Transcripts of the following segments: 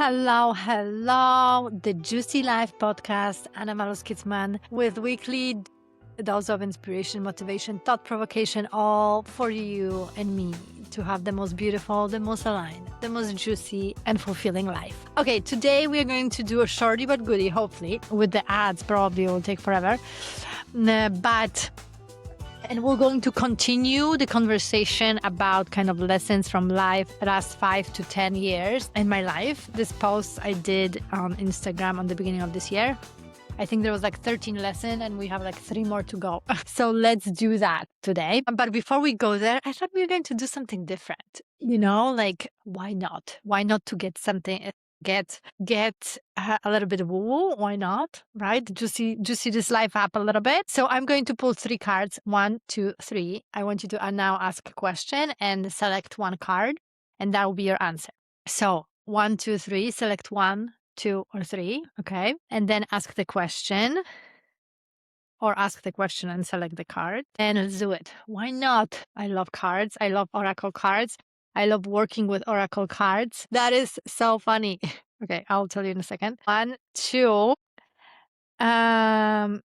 Hello, hello, the Juicy Life podcast, Anna Malos-Kitzman, with weekly dose of inspiration, motivation, thought provocation, all for you and me to have the most beautiful, the most aligned, the most juicy and fulfilling life. Okay, today we are going to do a shorty but goodie, hopefully, with the ads. Probably will take forever, and we're going to continue the conversation about kind of lessons from life the last 5 to 10 years in my life. This post I did on Instagram on the beginning of this year. I think there was like 13 lessons and we have like 3 more to go. So let's do that today. But before we go there, I thought we were going to do something different. Like why not? Why not to get something, get a little bit of woo-woo? Why not? Right? Juicy this life up a little bit. So I'm going to pull 3 cards. 1, 2, 3. I want you to now ask a question and select 1 card, and that will be your answer. So 1, 2, 3. Select 1, 2, or 3. Okay. And then ask the question. Or ask the question and select the card. And let's do it. Why not? I love cards. I love oracle cards. I love working with oracle cards. That is so funny. Okay, I'll tell you in a second. 1, 2, and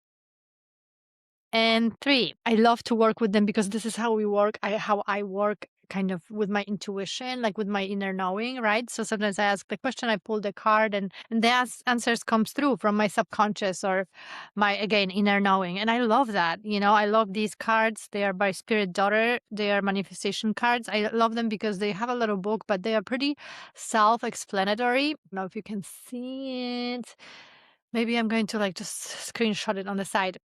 3. I love to work with them because this is how we work. How I work kind of with my intuition, like with my inner knowing, right? So sometimes I ask the question, I pull the card, and the answers comes through from my subconscious or my, again, inner knowing. And I love that. I love these cards. They are by Spirit Daughter. They are manifestation cards. I love them because they have a little book, but they are pretty self-explanatory. I don't know if you can see it. Maybe I'm going to like just screenshot it on the side.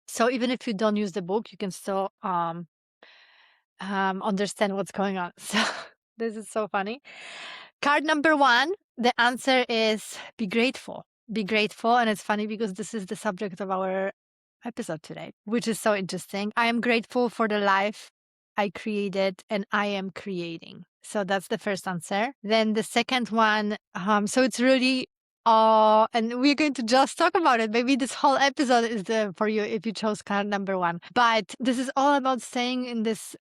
So even if you don't use the book, you can still understand what's going on. So this is so funny. Card number 1, the answer is be grateful. Be grateful. And it's funny because this is the subject of our episode today, which is so interesting. I am grateful for the life I created and I am creating. So that's the first answer. Then the second one, so it's really and we're going to just talk about it. Maybe this whole episode is for you if you chose card number 1. But this is all about staying in this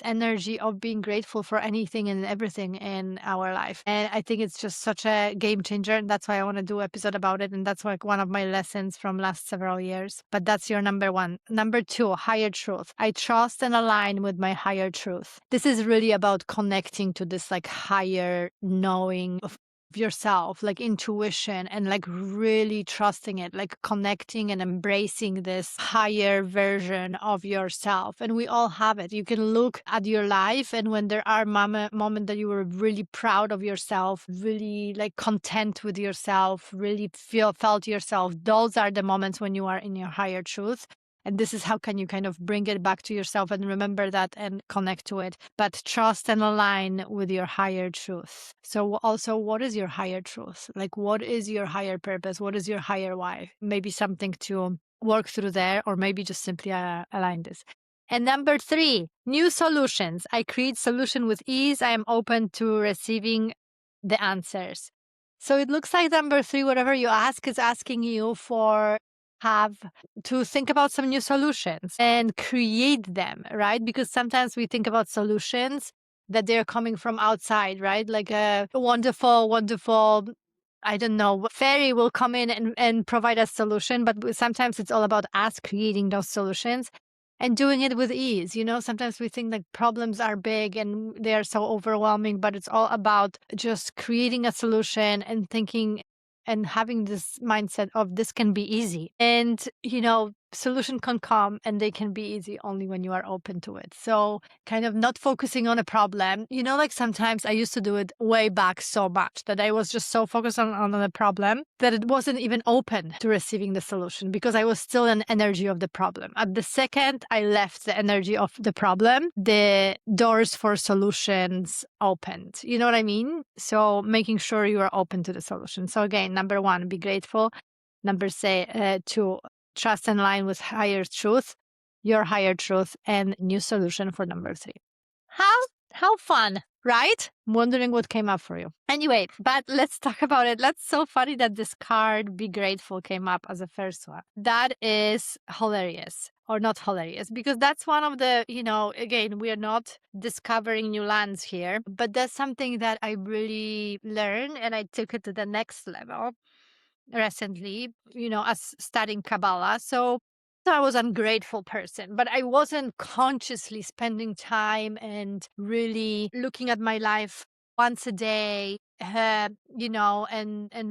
energy of being grateful for anything and everything in our life. And I think it's just such a game changer. And that's why I want to do an episode about it. And that's like one of my lessons from last several years. But that's your number 1. Number 2, higher truth. I trust and align with my higher truth. This is really about connecting to this like higher knowing of yourself, like intuition, and like really trusting it, like connecting and embracing this higher version of yourself. And we all have it. You can look at your life, and when there are moments that you were really proud of yourself, really like content with yourself, really felt yourself, those are the moments when you are in your higher truth. And this is how can you kind of bring it back to yourself and remember that and connect to it. But trust and align with your higher truth. So also, what is your higher truth? Like, what is your higher purpose? What is your higher why? Maybe something to work through there, or maybe just simply align this. And number 3, new solutions. I create solution with ease. I am open to receiving the answers. So it looks like number 3, whatever you ask, is asking you for have to think about some new solutions and create them, right? Because sometimes we think about solutions that they're coming from outside, right? Like a wonderful, I don't know, fairy will come in and provide us solution. But sometimes it's all about us creating those solutions and doing it with ease. Sometimes we think that problems are big and they are so overwhelming, but it's all about just creating a solution and thinking and having this mindset of this can be easy. And, solution can come and they can be easy only when you are open to it. So kind of not focusing on a problem, like sometimes I used to do it way back so much that I was just so focused on the problem that it wasn't even open to receiving the solution because I was still in energy of the problem. At the second I left the energy of the problem, the doors for solutions opened. You know what I mean? So making sure you are open to the solution. So again, number 1, be grateful. Number 2, trust and align with higher truth, your higher truth, and new solution for number 3. How fun, right? I'm wondering what came up for you. Anyway, but let's talk about it. That's so funny that this card, be grateful, came up as a first one. That is hilarious. or not hilarious, because that's one of the, again, we are not discovering new lands here, but that's something that I really learned and I took it to the next level recently, as studying Kabbalah. So I was an ungrateful person, but I wasn't consciously spending time and really looking at my life once a day, and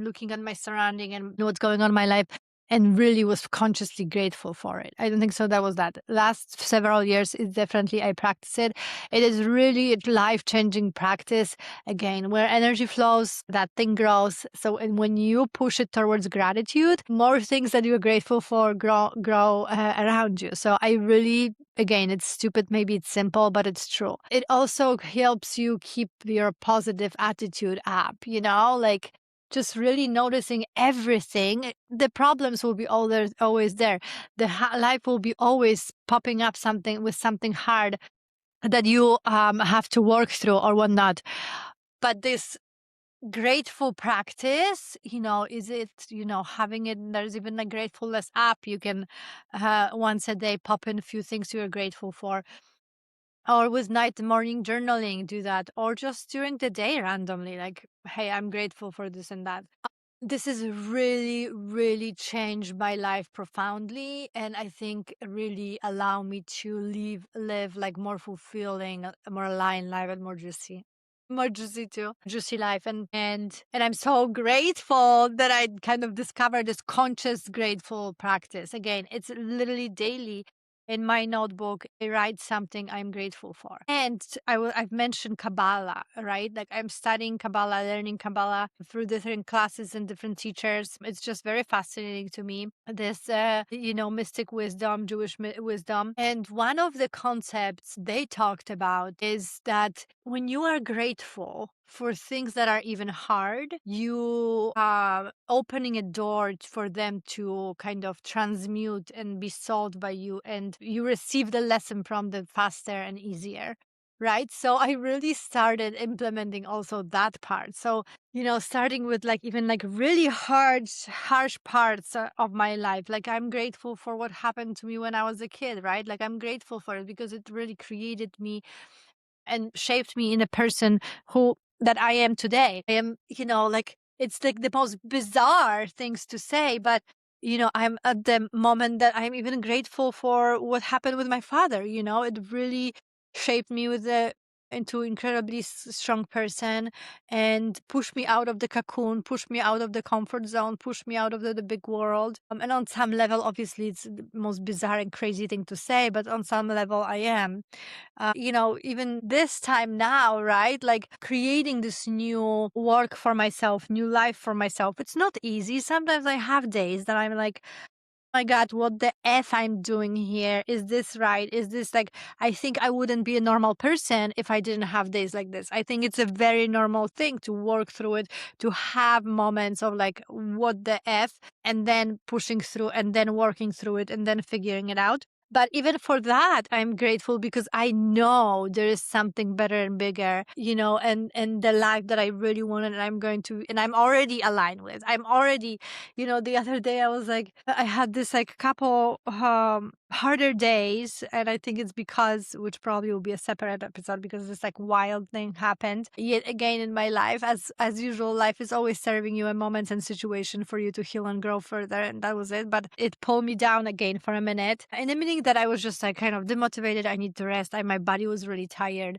looking at my surrounding and what's going on in my life, and really was consciously grateful for it. I don't think so. That was that. Last several years, it's definitely I practice it. It is really a life-changing practice. Again, where energy flows, that thing grows. So, and when you push it towards gratitude, more things that you're grateful for grow around you. So I really, again, it's stupid, maybe it's simple, but it's true. It also helps you keep your positive attitude up, like just really noticing everything. The problems will be always there. The life will be always popping up something hard that you have to work through or whatnot. But this grateful practice, is it, having it, there's even a gratefulness app. You can once a day pop in a few things you're grateful for, or with night morning journaling, do that, or just during the day randomly, like, hey, I'm grateful for this and that. This has really, really changed my life profoundly, and I think really allow me to live like more fulfilling, a more aligned life, and more juicy too, juicy life. And I'm so grateful that I kind of discovered this conscious grateful practice. Again, it's literally daily. In my notebook, I write something I'm grateful for. And I've mentioned Kabbalah, right? Like I'm studying Kabbalah, learning Kabbalah through different classes and different teachers. It's just very fascinating to me. This, mystic wisdom, Jewish wisdom. And one of the concepts they talked about is that when you are grateful for things that are even hard, you are opening a door for them to kind of transmute and be solved by you, and you receive the lesson from them faster and easier. Right. So I really started implementing also that part. So, starting with like even like really harsh parts of my life. Like I'm grateful for what happened to me when I was a kid, right? Like I'm grateful for it because it really created me and shaped me in a person who that I am today. I am, like it's like the most bizarre things to say, but I'm at the moment that I'm even grateful for what happened with my father. It really shaped me into incredibly strong person, and pushed me out of the cocoon, pushed me out of the comfort zone, pushed me out of the big world. And on some level, obviously, it's the most bizarre and crazy thing to say, but on some level, I am. Even this time now, right? Like creating this new work for myself, new life for myself. It's not easy. Sometimes I have days that I'm like, my God, what the F I'm doing here? Is this right? Is this like, I think I wouldn't be a normal person if I didn't have days like this. I think it's a very normal thing to work through it, to have moments of like, what the F, and then pushing through and then working through it and then figuring it out. But even for that, I'm grateful because I know there is something better and bigger, and the life that I really wanted, and I'm already aligned with. I'm already, the other day I was like, I had this like couple harder days, and I think it's because, which probably will be a separate episode, because this like wild thing happened yet again in my life. As usual, life is always serving you a moment and situation for you to heal and grow further, and that was it. But it pulled me down again for a minute. In a minute that I was just like kind of demotivated. I need to rest. My body was really tired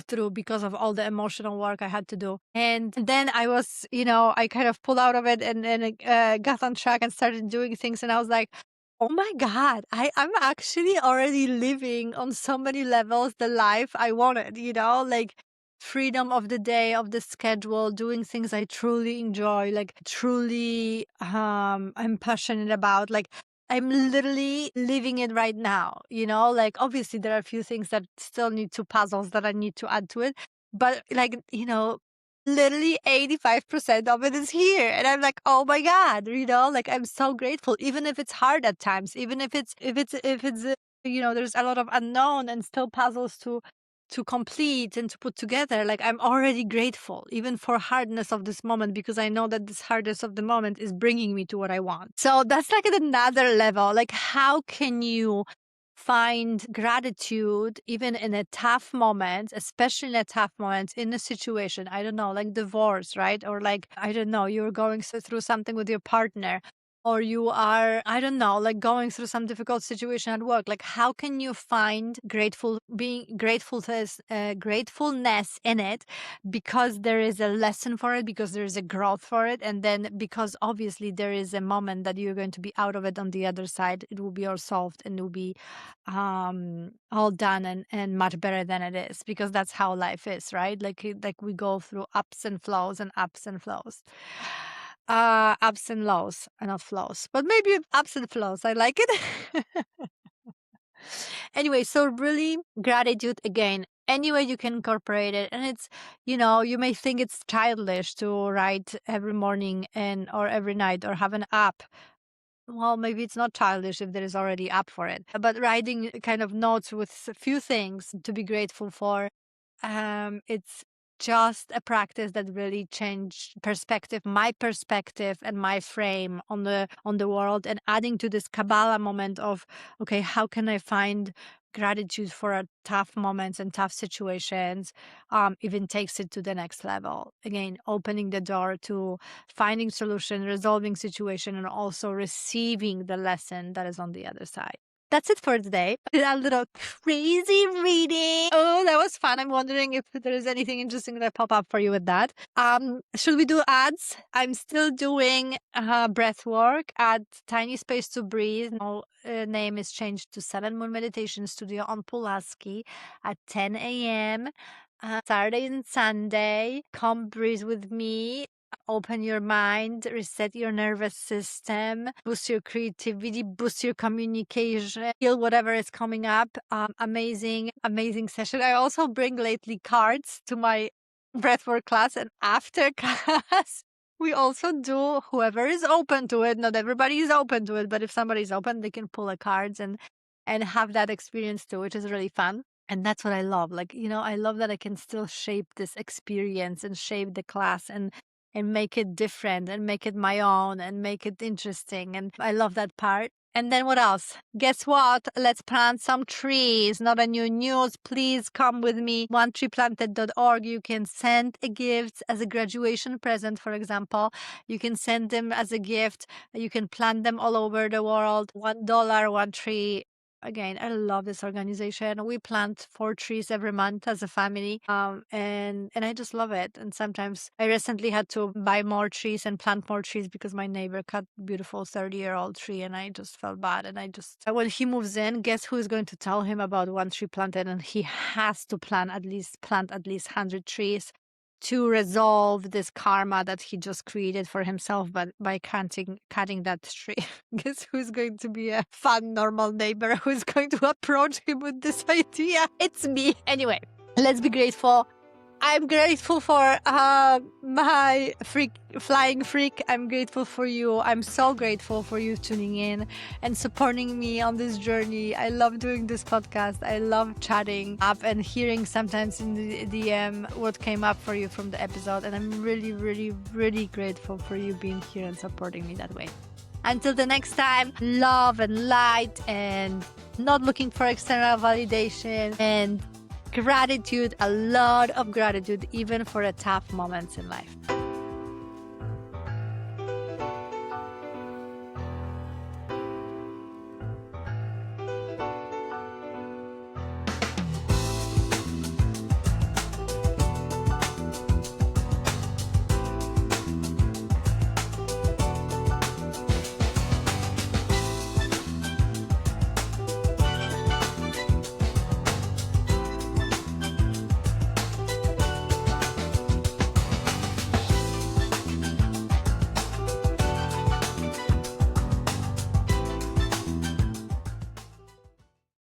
through because of all the emotional work I had to do. And then I was, I kind of pulled out of it and got on track and started doing things. And I was like, oh my God, I'm actually already living on so many levels the life I wanted, like freedom of the day, of the schedule, doing things I truly enjoy, like truly I'm passionate about. Like I'm literally living it right now, like obviously there are a few things that still need to puzzles that I need to add to it. But like, literally 85% of it is here. And I'm like, oh my God, like I'm so grateful, even if it's hard at times, even if it's, there's a lot of unknown and still puzzles to complete and to put together, like I'm already grateful, even for hardness of this moment, because I know that this hardness of the moment is bringing me to what I want. So that's like at another level. Like, how can you find gratitude even in a tough moment, especially in a tough moment in a situation, I don't know, like divorce, right? Or like, I don't know, you're going through something with your partner, or you are, I don't know, like going through some difficult situation at work. Like, how can you find gratefulness in it, because there is a lesson for it, because there is a growth for it, and then because obviously there is a moment that you're going to be out of it on the other side. It will be all solved and it will be all done and much better than it is, because that's how life is, right? Like we go through ups and flows and ups and flows. Ups and lows, not flows, but maybe ups and flows. I like it. Anyway, so really gratitude again, any way you can incorporate it. And it's, you may think it's childish to write every morning or every night or have an app. Well, maybe it's not childish if there is already app for it, but writing kind of notes with a few things to be grateful for. It's just a practice that really changed my perspective and my frame on the world, and adding to this Kabbalah moment of, okay, how can I find gratitude for tough moments and tough situations, even takes it to the next level. Again, opening the door to finding solution, resolving situation, and also receiving the lesson that is on the other side. That's it for today. A little crazy reading. Oh, that was fun. I'm wondering if there is anything interesting that pop up for you with that. Should we do ads? I'm still doing breath work at Tiny Space to Breathe. Now, name is changed to 7 Moon Meditation Studio on Pulaski at 10 a.m. Saturday and Sunday. Come breathe with me. Open your mind, reset your nervous system, boost your creativity, boost your communication, heal whatever is coming up. Amazing session. I also bring lately cards to my breathwork class, and after class, we also do, whoever is open to it. Not everybody is open to it, but if somebody's open, they can pull a cards and have that experience too, which is really fun. And that's what I love. Like, I love that I can still shape this experience and shape the class and make it different and make it my own and make it interesting. And I love that part. And then what else? Guess what? Let's plant some trees. Not a new news. Please come with me. OneTreePlanted.org. You can send a gift as a graduation present, for example. You can send them as a gift. You can plant them all over the world. $1, one tree. Again, I love this organization. We plant 4 trees every month as a family. And I just love it. And sometimes I recently had to buy more trees and plant more trees because my neighbor cut beautiful 30-year-old tree, and I just felt bad. And when he moves in, guess who is going to tell him about one tree planted? And he has to plant at least 100 trees to resolve this karma that he just created for himself, but by cutting that tree. Guess who's going to be a fun, normal neighbor who's going to approach him with this idea? It's me. Anyway, let's be grateful. I'm grateful for my flying freak. I'm grateful for you. I'm so grateful for you tuning in and supporting me on this journey. I love doing this podcast. I love chatting up and hearing sometimes in the DM what came up for you from the episode. And I'm really, really, really grateful for you being here and supporting me that way. Until the next time, love and light, and not looking for external validation, and gratitude, a lot of gratitude, even for the tough moments in life.